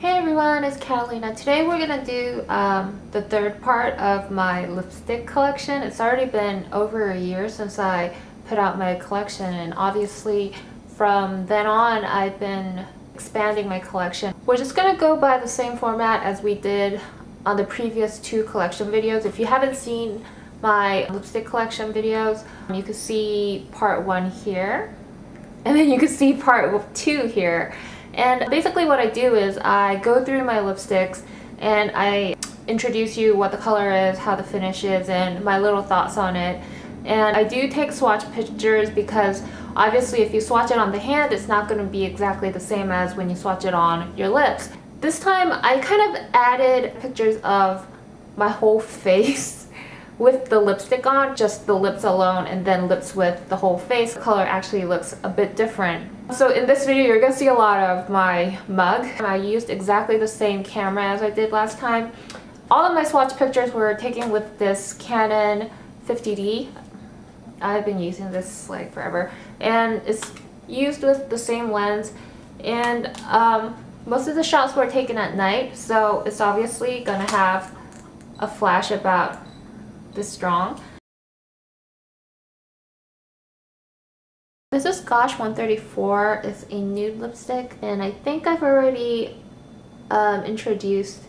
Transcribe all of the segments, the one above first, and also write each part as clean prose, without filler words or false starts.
Hey everyone, it's Catalina. Today we're gonna do the third part of my lipstick collection. It's already been over a year since I put out my collection, and obviously from then on I've been expanding my collection. We're just gonna go by the same format as we did on the previous two collection videos. If you haven't seen my lipstick collection videos, you can see part 1 here, and then you can see part 2 here. And basically what I do is I go through my lipsticks and I introduce you what the color is, how the finish is, and my little thoughts on it. And I do take swatch pictures because obviously if you swatch it on the hand, it's not going to be exactly the same as when you swatch it on your lips. This time I kind of added pictures of my whole face with the lipstick on, just the lips alone, and then lips with the whole face. The color actually looks a bit different. So in this video you're going to see a lot of my mug. I used exactly the same camera as I did last time. All of my swatch pictures were taken with this Canon 50D. I've been using this like forever, and it's used with the same lens, and most of the shots were taken at night, so it's obviously gonna have a flash about this strong. This is Gosh 134. It's a nude lipstick, and I think I've already introduced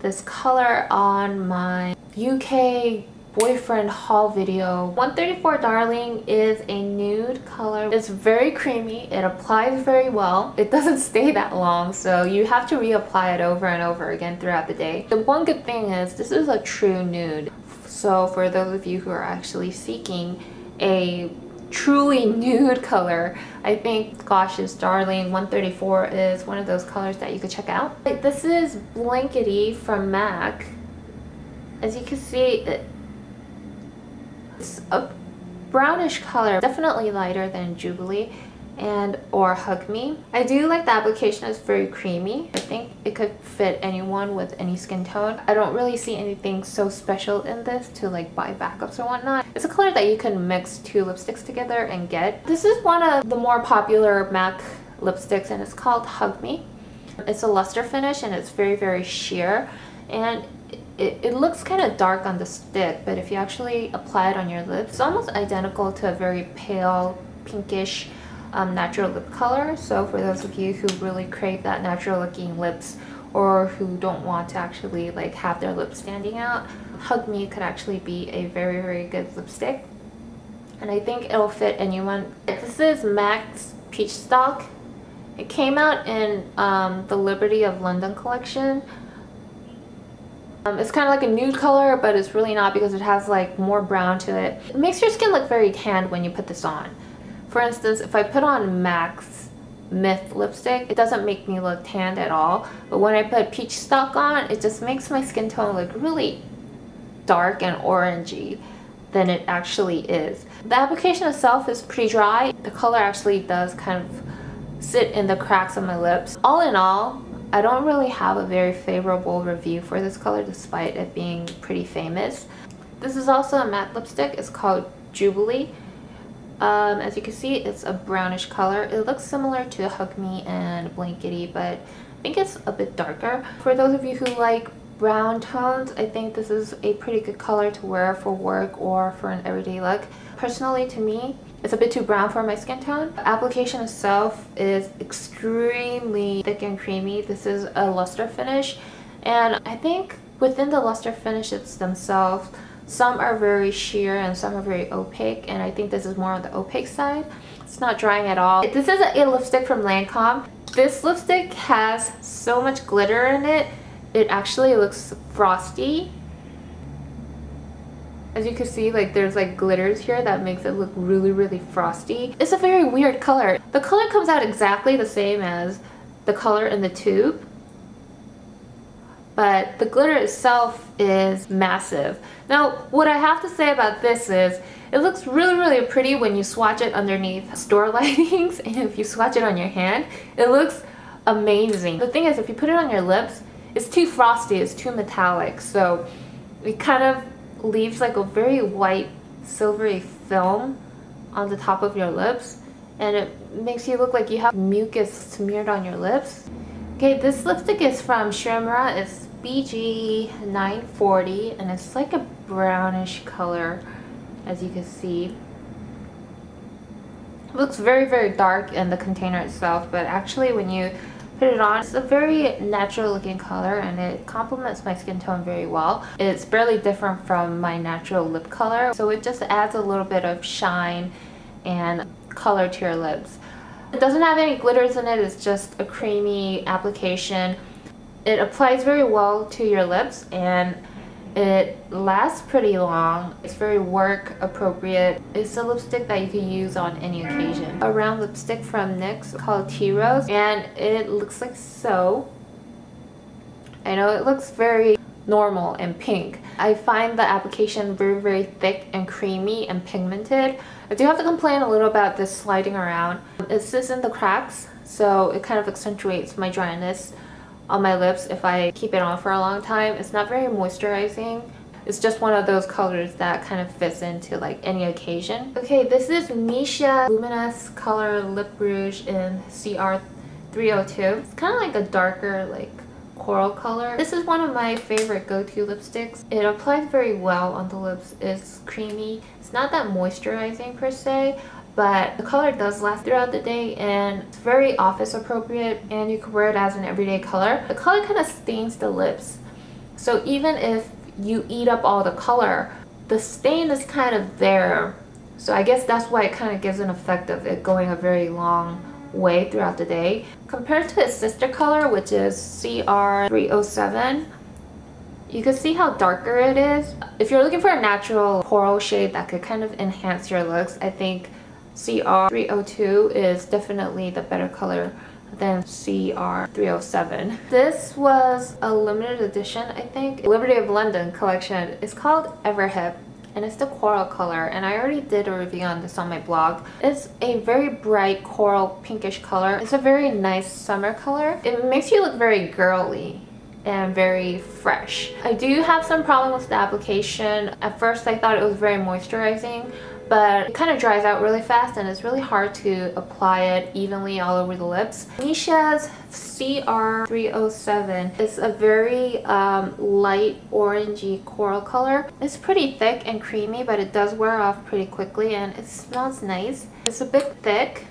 this color on my UK boyfriend haul video. 134 Darling is a nude color. It's very creamy. It applies very well. It doesn't stay that long, so you have to reapply it over and over again throughout the day. The one good thing is this is a true nude. So for those of you who are actually seeking a truly nude color, I think Gosh's Darling 134 is one of those colors that you could check out. This is Blankety from MAC. As you can see, it's a brownish color, definitely lighter than Jubilee or Hug Me. I do like the application. It's very creamy. I think it could fit anyone with any skin tone. I don't really see anything so special in this to like buy backups or whatnot. It's a color that you can mix two lipsticks together and get. This is one of the more popular MAC lipsticks, and it's called Hug Me. It's a luster finish and it's very sheer, and it looks kind of dark on the stick, but if you actually apply it on your lips, it's almost identical to a very pale pinkish natural lip color. So for those of you who really crave that natural looking lips, or who don't want to actually like have their lips standing out, Hug Me could actually be a very good lipstick, and I think it'll fit anyone. This is MAC's Peachstock. It came out in the Liberty of London collection. It's kind of like a nude color, but it's really not because it has like more brown to it. It makes your skin look very tanned when you put this on. For instance, if I put on MAC's Myth lipstick, it doesn't make me look tanned at all. But when I put Peachstock on, it just makes my skin tone look really dark and orangey than it actually is. The application itself is pretty dry. The color actually does kind of sit in the cracks of my lips. All in all, I don't really have a very favorable review for this color despite it being pretty famous. This is also a matte lipstick. It's called Jubilee. As you can see, it's a brownish color. It looks similar to Hug Me and Blankety, but I think it's a bit darker. For those of you who like brown tones, I think this is a pretty good color to wear for work or for an everyday look. Personally, to me, it's a bit too brown for my skin tone. The application itself is extremely thick and creamy. This is a luster finish, and I think within the luster finishes themselves, some are very sheer and some are very opaque, and I think this is more on the opaque side. It's not drying at all. This is a lipstick from Lancome. This lipstick has so much glitter in it, it actually looks frosty. As you can see, like there's like glitters here that makes it look really frosty. It's a very weird color. The color comes out exactly the same as the color in the tube, but the glitter itself is massive. Now, what I have to say about this is it looks really pretty when you swatch it underneath store lightings, and if you swatch it on your hand, it looks amazing. The thing is, if you put it on your lips, it's too frosty, it's too metallic, so it kind of leaves like a very white silvery film on the top of your lips, and it makes you look like you have mucus smeared on your lips. Okay, this lipstick is from Shimra. It's BG940 and it's like a brownish color, as you can see. It looks very, very dark in the container itself, but actually when you put it on, it's a very natural looking color and it complements my skin tone very well. It's barely different from my natural lip color, so it just adds a little bit of shine and color to your lips. It doesn't have any glitters in it, it's just a creamy application. It applies very well to your lips and it lasts pretty long. It's very work appropriate. It's a lipstick that you can use on any occasion. A round lipstick from NYX called Tea Rose, and it looks like so. I know it looks very normal and pink. I find the application very, very thick and creamy and pigmented. I do have to complain a little about this sliding around. It sits in the cracks, so it kind of accentuates my dryness on my lips if I keep it on for a long time. It's not very moisturizing. It's just one of those colors that kind of fits into like any occasion. Okay, this is Missha Luminous Color Lip Rouge in CR302. It's kind of like a darker like coral color. This is one of my favorite go-to lipsticks. It applies very well on the lips. It's creamy. It's not that moisturizing per se, but the color does last throughout the day and it's very office appropriate and you can wear it as an everyday color. The color kind of stains the lips, so even if you eat up all the color, the stain is kind of there. So I guess that's why it kind of gives an effect of it going a very long way throughout the day. Compared to its sister color, which is CR307, you can see how darker it is. If you're looking for a natural coral shade that could kind of enhance your looks, I think CR302 is definitely the better color than CR307. This was a limited edition, I think, Liberty of London collection. It's called Everhip and it's the coral color, and I already did a review on this on my blog. It's a very bright coral pinkish color. It's a very nice summer color. It makes you look very girly and very fresh. I do have some problems with the application. At first I thought it was very moisturizing, but it kind of dries out really fast and it's really hard to apply it evenly all over the lips. Missha's CR307 is a very light orangey coral color. It's pretty thick and creamy, but it does wear off pretty quickly and it smells nice. It's a bit thick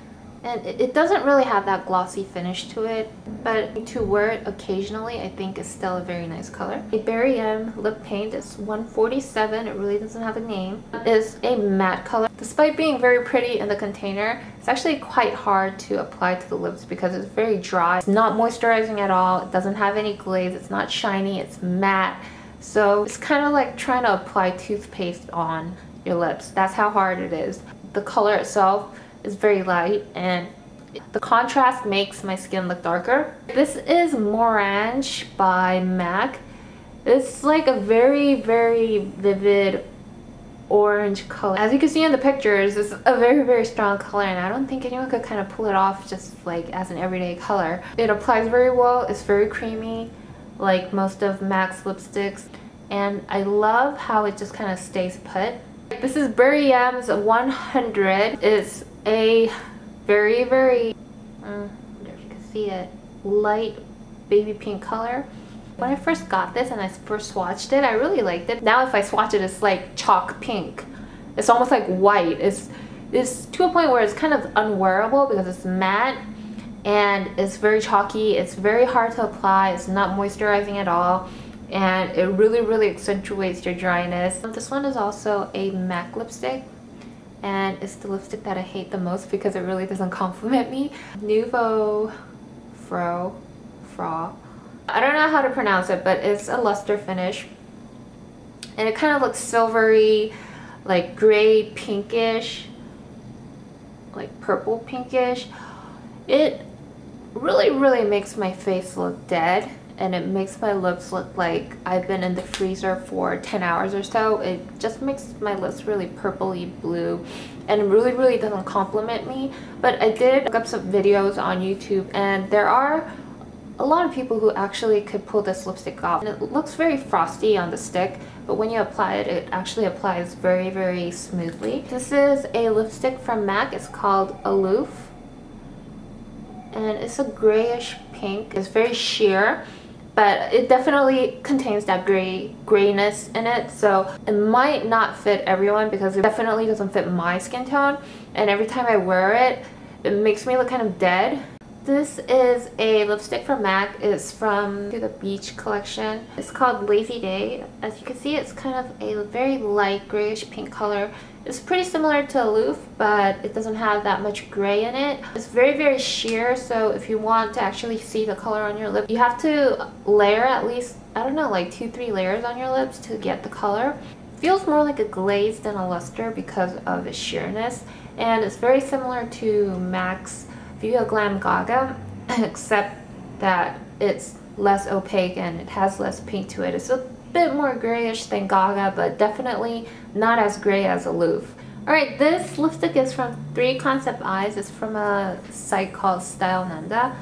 and it doesn't really have that glossy finish to it, but to wear it occasionally I think is still a very nice color. A BarryM Lip Paint is 147, it really doesn't have a name. It's a matte color. Despite being very pretty in the container, it's actually quite hard to apply to the lips because it's very dry. It's not moisturizing at all, it doesn't have any glaze, it's not shiny, it's matte. So it's kind of like trying to apply toothpaste on your lips. That's how hard it is. The color itself is very light and the contrast makes my skin look darker. This is Morange by MAC. It's like a very, very vivid orange color. As you can see in the pictures, it's a very, very strong color and I don't think anyone could kind of pull it off just like as an everyday color. It applies very well. It's very creamy like most of MAC's lipsticks, and I love how it just kind of stays put. This is BarryM's 100. It's a very, very, I don't know if you can see it, light baby pink color. When I first got this and I first swatched it, I really liked it. Now if I swatch it, it's like chalk pink. It's almost like white. It's to a point where it's kind of unwearable because it's matte and it's very chalky. It's very hard to apply. It's not moisturizing at all. And it really, really accentuates your dryness. This one is also a MAC lipstick, and it's the lipstick that I hate the most because it really doesn't compliment me. Nouveau Fro. I don't know how to pronounce it, but it's a luster finish. And it kind of looks silvery, like gray pinkish, like purple pinkish. It really, really makes my face look dead. And it makes my lips look like I've been in the freezer for 10 hours or so. It just makes my lips really purpley blue and really, really doesn't compliment me. But I did look up some videos on YouTube and there are a lot of people who actually could pull this lipstick off. And it looks very frosty on the stick, but when you apply it, it actually applies very, very smoothly. This is a lipstick from MAC. It's called Aloof. and it's a grayish pink. It's very sheer, but it definitely contains that grayness in it, so it might not fit everyone because it definitely doesn't fit my skin tone, and every time I wear it, it makes me look kind of dead. This is a lipstick from MAC. It's from the Beach collection. It's called Lazy Day. As you can see, it's kind of a very light grayish pink color. It's pretty similar to Aloof, but it doesn't have that much gray in it. It's very sheer, so if you want to actually see the color on your lip, you have to layer at least, I don't know, like 2-3 layers on your lips to get the color. It feels more like a glaze than a luster because of its sheerness, and it's very similar to MAC's Viva Glam Gaga, except that it's less opaque and it has less pink to it. It's a bit more grayish than Gaga, but definitely not as gray as Aloof. Alright, this lipstick is from 3 Concept Eyes. It's from a site called Style Nanda.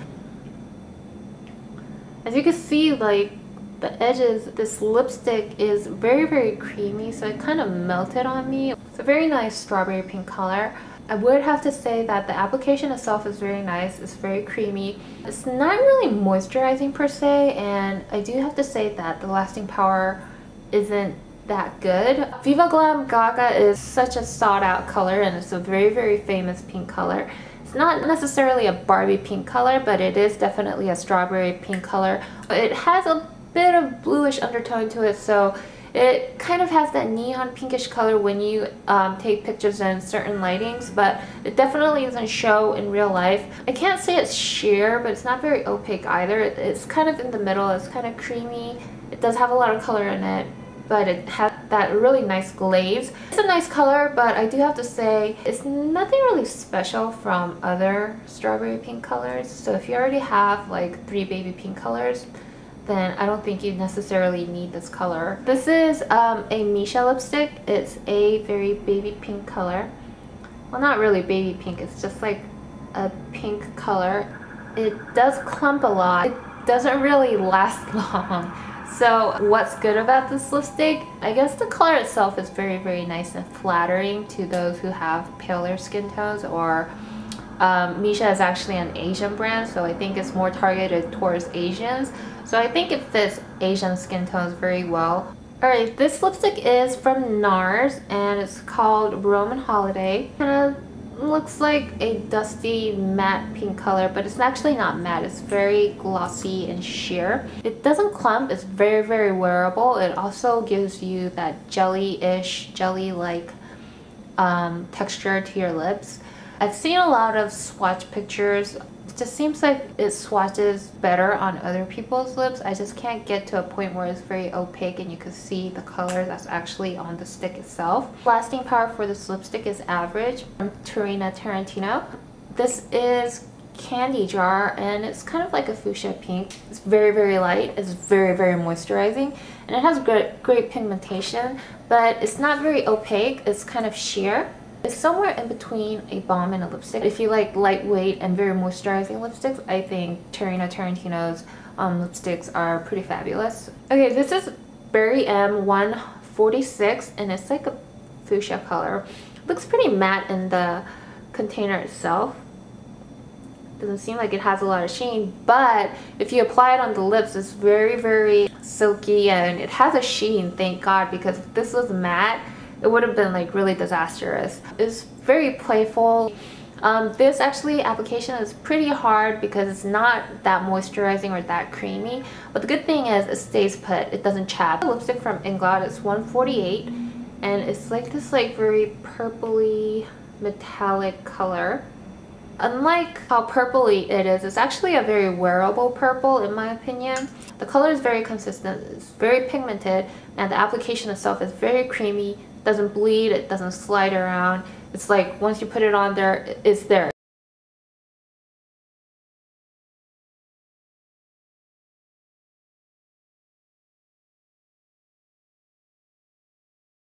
As you can see, like the edges, this lipstick is very creamy, so it kind of melted on me. It's a very nice strawberry pink color. I would have to say that the application itself is very nice. It's very creamy. It's not really moisturizing per se, and I do have to say that the lasting power isn't that good. Viva Glam Gaga is such a sought out color, and it's a very famous pink color. It's not necessarily a Barbie pink color, but it is definitely a strawberry pink color. It has a bit of bluish undertone to it, so it kind of has that neon pinkish color when you take pictures in certain lightings, but it definitely doesn't show in real life. I can't say it's sheer, but it's not very opaque either. It's kind of in the middle. It's kind of creamy. It does have a lot of color in it, but it has that really nice glaze. It's a nice color, but I do have to say it's nothing really special from other strawberry pink colors. So if you already have like 3 baby pink colors, then I don't think you necessarily need this color. This is a Missha lipstick. It's a very baby pink color. Well, not really baby pink, it's just like a pink color. It does clump a lot. It doesn't really last long. So what's good about this lipstick? I guess the color itself is very nice and flattering to those who have paler skin tones, or Missha is actually an Asian brand, so I think it's more targeted towards Asians. So I think it fits Asian skin tones very well. Alright, this lipstick is from NARS and it's called Roman Holiday. Kind of looks like a dusty matte pink color, but it's actually not matte. It's very glossy and sheer. It doesn't clump. It's very wearable. It also gives you that jelly-ish, jelly-like texture to your lips. I've seen a lot of swatch pictures. It just seems like it swatches better on other people's lips. I just can't get to a point where it's very opaque and you can see the color that's actually on the stick itself. Lasting power for this lipstick is average. From Tarantino. This is Candy Jar and it's kind of like a fuchsia pink. It's very light. It's very moisturizing and it has great pigmentation, but it's not very opaque. It's kind of sheer. It's somewhere in between a balm and a lipstick. If you like lightweight and very moisturizing lipsticks, I think Tarantino's lipsticks are pretty fabulous. Okay, this is BarryM 146 and it's like a fuchsia color. It looks pretty matte in the container itself. Doesn't seem like it has a lot of sheen, but if you apply it on the lips, it's very silky and it has a sheen, thank God, because if this was matte, it would have been like really disastrous. It's very playful. This actually application is pretty hard because it's not that moisturizing or that creamy, but the good thing is it stays put. It doesn't chap. The lipstick from Inglot is 148 and it's like this like very purpley metallic color. Unlike how purpley it is, it's actually a very wearable purple in my opinion. The color is very consistent, it's very pigmented, and the application itself is very creamy. Doesn't bleed, it doesn't slide around. It's like once you put it on there, it's there.